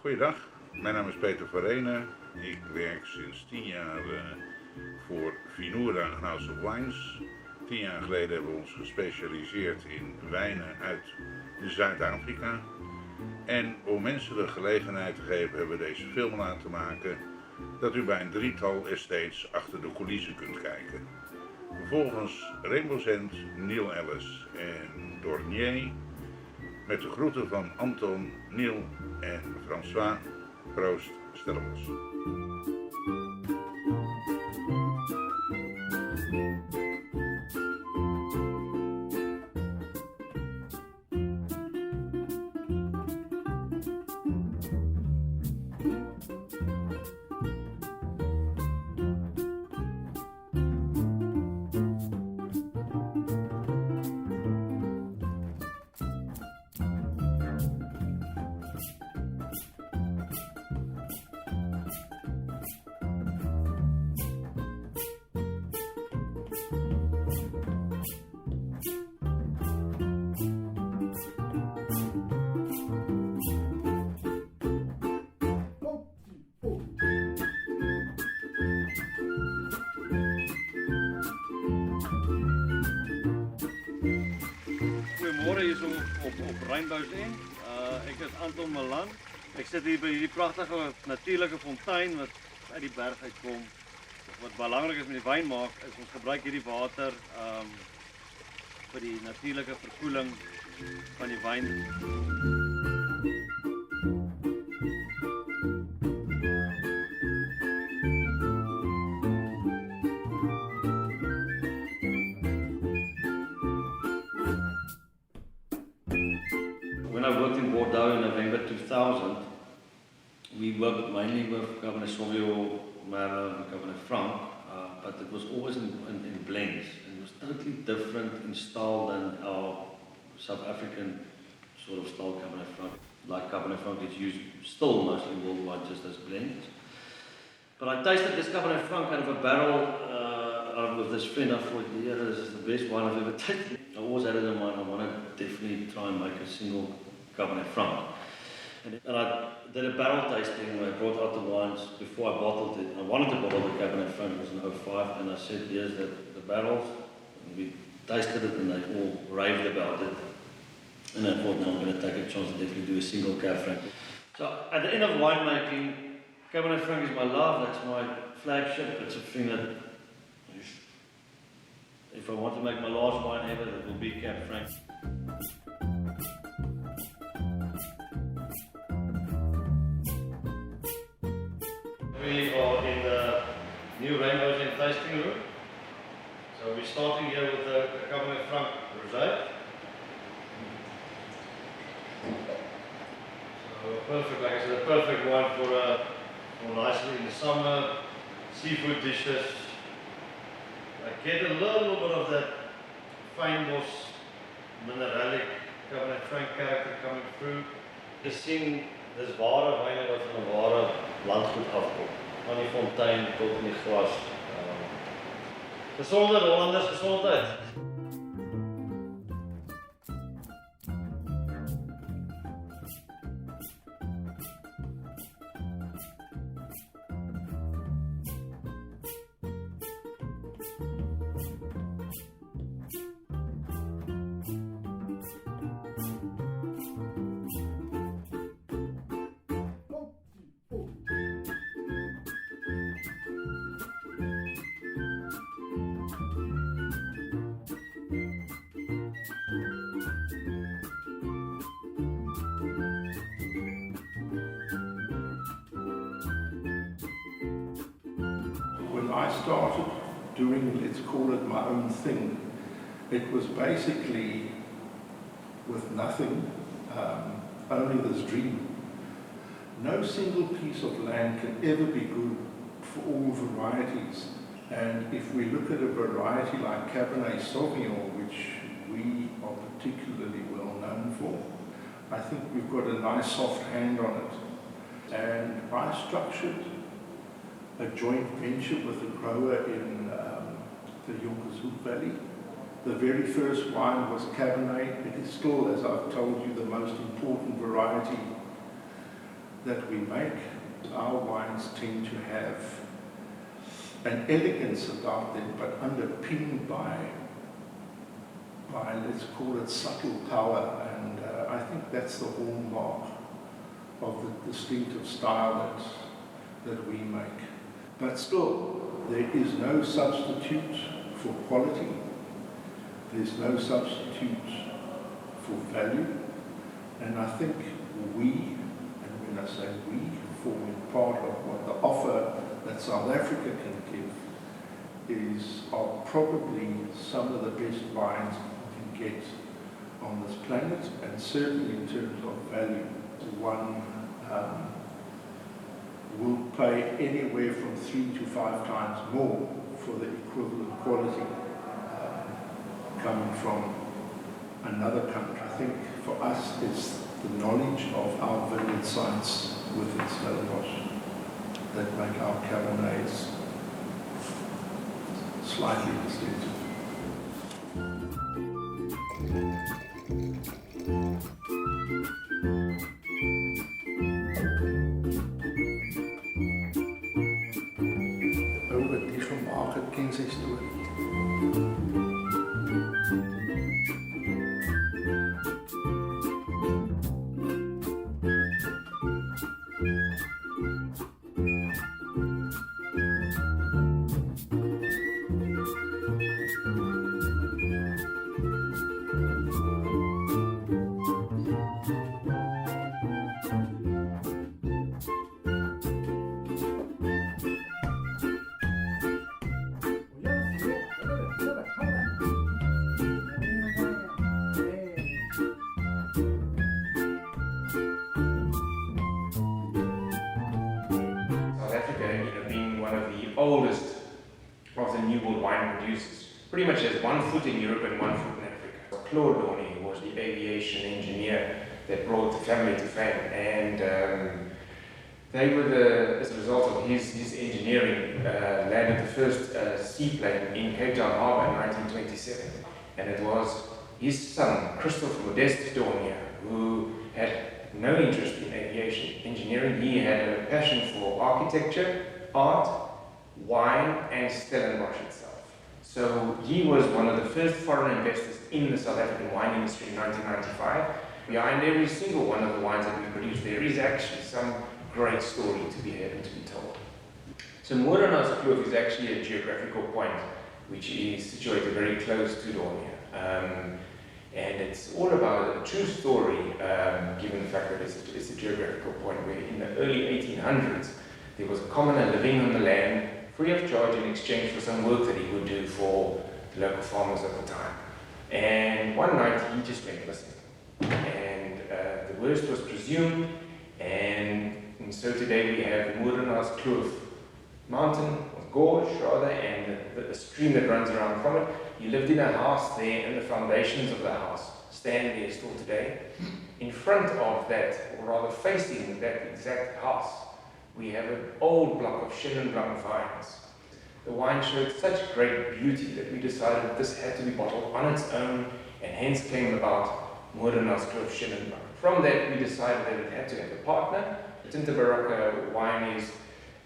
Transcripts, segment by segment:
Goeiedag, mijn naam is Peter van Renen. Ik werk sinds 10 jaar voor Vinura House of Wines. 10 jaar geleden hebben we ons gespecialiseerd in wijnen uit Zuid-Afrika. En om mensen de gelegenheid te geven hebben we deze film laten maken dat u bij een drietal estates achter de coulissen kunt kijken. Vervolgens recensent Neill Ellis en Dornier met de groeten van Anton, Neill en François. Proost, Stellenbosch. Goedemorgen hier zo op Rijnhuizen. Ik is Anton Malan. Ik zit hier bij die prachtige natuurlijke fontein wat uit die berg uitkomt. Wat belangrijk is met die wijn maak is ons gebruik hierdie water vir die natuurlike verkoeling van die wyn. When I worked in Bordeaux in November 2000, we worked mainly with Cabernet Sauvignon, Merlot and Cabernet Franc, but it was always in blends. It was totally different in style than our South African sort of style Cabernet Franc. Like Cabernet Franc is used still mostly worldwide just as blends. But I tasted this Cabernet Franc out of a barrel with this friend. I thought, yeah, this is the best wine I've ever tasted. I always had it in mind, I want to definitely try and make a single Cabernet Franc. And I did a barrel tasting and I brought out the wines before I bottled it. I wanted to bottle the Cabernet Franc, it was in 05, and I said, here's the barrels. And we tasted it and they all raved about it. And I thought, now I'm going to take a chance and definitely do a single Cab Franc. So at the end of winemaking, Cabernet Franc is my love, that's my flagship. It's a thing that, if I want to make my last wine ever, it will be Cab Franc. We are in the new Wijnhuizen tasting room. So we're starting here with the Cabernet Franc Rosé. So perfect, like I said, a perfect wine for nicely in the summer, seafood dishes. I get a little bit of that fynbos mineralic Cabernet Franc character coming through. Just seeing dis ware wyne wat van 'n ware landgoed afkom. Van die fontein tot in die glas. Gesonde Hollanders gesondheid. When I started doing, let's call it my own thing, it was basically with nothing, only this dream. No single piece of land can ever be good for all varieties. And if we look at a variety like Cabernet Sauvignon, which we are particularly well known for, I think we've got a nice soft hand on it. And I structured a joint venture with a grower in the Jonkershoek Valley. The very first wine was Cabernet. It is still, as I've told you, the most important variety that we make. Our wines tend to have an elegance about them, but underpinned by let's call it subtle power, and I think that's the hallmark of the distinctive style that we make. But still, there is no substitute for quality. There's no substitute for value. And I think we, and when I say we, forming part of what the offer that South Africa can give are probably some of the best wines you can get on this planet, and certainly in terms of value. One will pay anywhere from 3 to 5 times more for the equivalent quality coming from another country. I think for us it's the knowledge of our vineyard sites within Stellenbosch that make our Cabernets slightly distinctive. Over die gemaak het ken sy storie. Oldest of the New World wine producers. Pretty much has one foot in Europe and one foot in Africa. Claude Dornier was the aviation engineer that brought the family to fame, and they were, as a result of his engineering, landed the first seaplane in Cape Town Harbour in 1927, and it was his son, Christophe Modeste Dornier, who had no interest in aviation engineering. He had a passion for architecture, art, wine, and Stellenbosch itself. So he was one of the first foreign investors in the South African wine industry in 1995. Behind every single one of the wines that we produce, there is actually some great story to be had and to be told. So Moorrenaars Kloof is actually a geographical point which is situated very close to Dornier. And it's all about a true story, given the fact that it's a geographical point where in the early 1800s there was a commoner living on the land free of charge in exchange for some work that he would do for the local farmers at the time. And one night he just went missing. And the worst was presumed, and so today we have Moorrenaars Kloof mountain, or gorge rather, and the stream that runs around from it. He lived in a house there, and the foundations of the house stand there still today. In front of that, or rather facing that exact house, we have an old block of Chenin Blanc vines. The wine showed such great beauty that we decided that this had to be bottled on its own, and hence came about Moorrenaars Kloof Chenin Blanc. From that, we decided that it had to have a partner. The Tinterbarocca wine is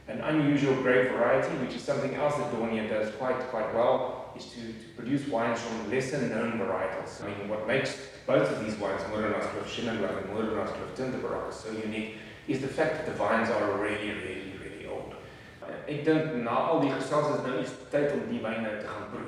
an unusual grape variety, which is something else that Dornier does quite well, is to produce wines from lesser known varietals. I mean, what makes both of these wines, Moorrenaars Kloof Chenin Blanc and Moorrenaars Kloof Tinterbarocca, so unique is the fact that the vines are really old. Ek dink na al die gesels is nou eens tyd om die wyne te gaan proe.